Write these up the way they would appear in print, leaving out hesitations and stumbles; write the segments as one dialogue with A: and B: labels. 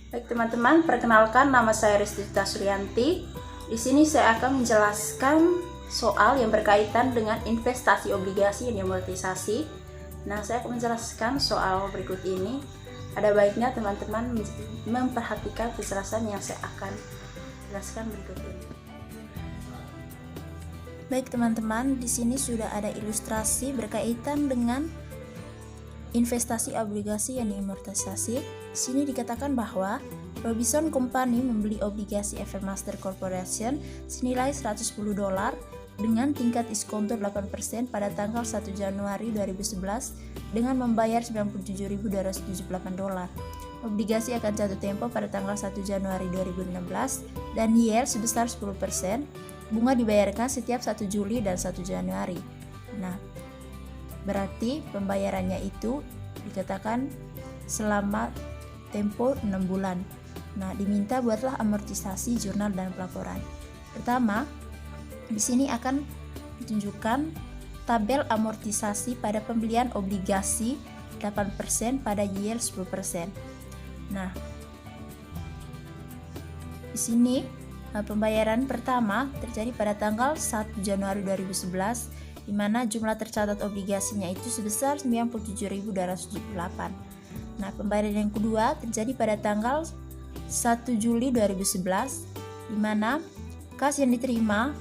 A: Baik teman-teman, perkenalkan nama saya Restita Suryanti. Di sini saya akan menjelaskan soal yang berkaitan dengan investasi obligasi yang diamortisasi. Nah, saya akan menjelaskan soal berikut ini. Ada baiknya teman-teman memperhatikan penjelasan yang saya akan jelaskan berikut ini. Baik teman-teman, di sini sudah ada ilustrasi berkaitan dengan investasi obligasi yang diamortisasi. Di sini dikatakan bahwa Robinson Company membeli obligasi Evermaster Corporation senilai $110 dengan tingkat diskonto 8% pada tanggal 1 Januari 2011 dengan membayar $97.278. Obligasi akan jatuh tempo pada tanggal 1 Januari 2016 dan yield sebesar 10%. Bunga dibayarkan setiap 1 Juli dan 1 Januari. Nah, berarti pembayarannya itu dikatakan selama tempo 6 bulan. Nah, diminta buatlah amortisasi jurnal dan pelaporan. Pertama, di sini akan ditunjukkan tabel amortisasi pada pembelian obligasi 8% pada yield 10%. Nah, di sini pembayaran pertama terjadi pada tanggal 1 Januari 2011 di mana jumlah tercatat obligasinya itu sebesar 97.278. Nah, pembayaran yang kedua terjadi pada tanggal 1 Juli 2011 di mana kas yang diterima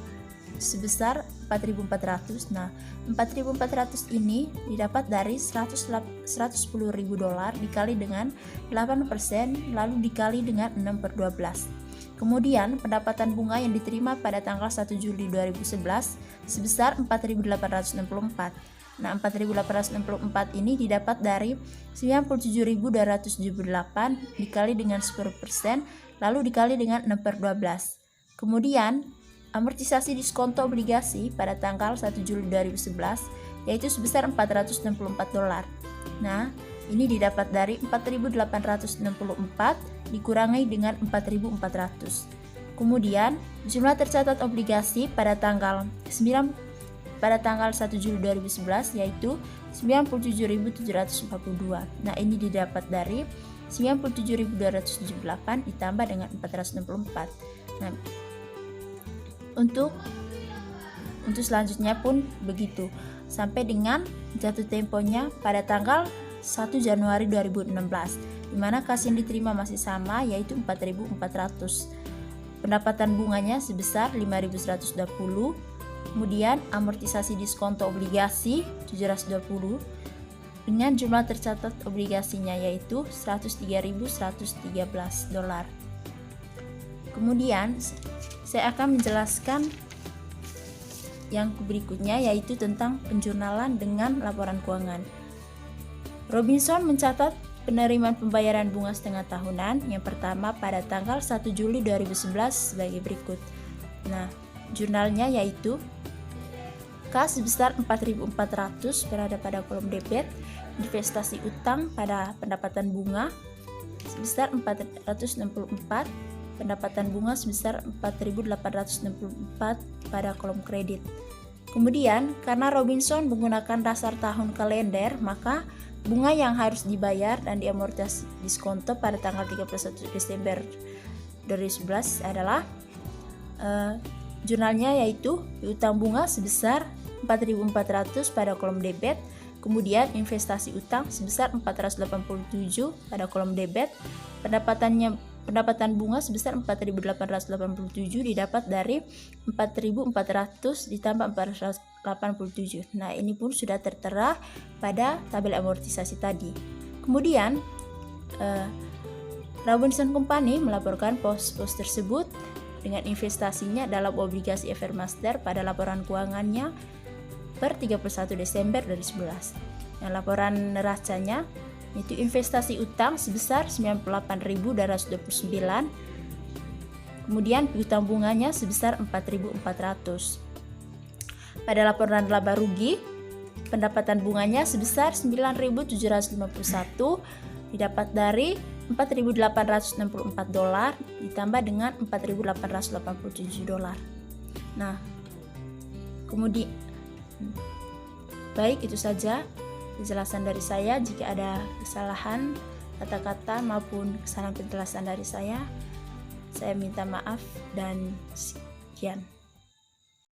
A: sebesar 4.400. Nah, 4.400 ini didapat dari $110.000 dikali dengan 8% lalu dikali dengan 6/12. Kemudian, pendapatan bunga yang diterima pada tanggal 1 Juli 2011 sebesar 4.864. Nah, 4.864 ini didapat dari 97.278 dikali dengan 10% lalu dikali dengan 6/12. Kemudian, amortisasi diskonto obligasi pada tanggal 1 Juli 2011 yaitu sebesar $464. Nah, ini didapat dari 4.864 dikurangi dengan 4.400. Kemudian, jumlah tercatat obligasi pada tanggal 1 Juli 2011 yaitu 97.742. Nah, ini didapat dari 97.278 ditambah dengan 464. Nah, untuk selanjutnya pun begitu sampai dengan jatuh temponya pada tanggal 1 Januari 2016 di mana kas yang diterima masih sama yaitu 4.400. Pendapatan bunganya sebesar 5.120. Kemudian amortisasi diskonto obligasi 720 dengan jumlah tercatat obligasinya yaitu $103.113. Kemudian saya akan menjelaskan yang berikutnya yaitu tentang penjurnalan dengan laporan keuangan. Robinson mencatat penerimaan pembayaran bunga setengah tahunan yang pertama pada tanggal 1 Juli 2011 sebagai berikut. Nah, jurnalnya yaitu kas sebesar 4.400 berada pada kolom debit, investasi utang pada pendapatan bunga sebesar 464, pendapatan bunga sebesar 4.864 pada kolom kredit. Kemudian, karena Robinson menggunakan dasar tahun kalender, maka bunga yang harus dibayar dan diamortisasi diskonto pada tanggal 31 Desember 2011 adalah jurnalnya yaitu piutang bunga sebesar 4.400 pada kolom debit, kemudian investasi utang sebesar 487 pada kolom debit, pendapatan bunga sebesar 4.887 didapat dari 4.400 ditambah 487. Nah, ini pun sudah tertera pada tabel amortisasi tadi. Kemudian Robinson Company melaporkan pos-pos tersebut dengan investasinya dalam obligasi Evermaster pada laporan keuangannya per 31 Desember 2011. Yang laporan neracanya yaitu investasi utang sebesar 98.229. Kemudian piutang bunganya sebesar 4.400. Pada laporan laba rugi, pendapatan bunganya sebesar 9.751 didapat dari $4.864 ditambah dengan $4.887. Nah, kemudian baik itu saja penjelasan dari saya. Jika ada kesalahan kata-kata maupun kesalahan penjelasan dari saya minta maaf dan sekian.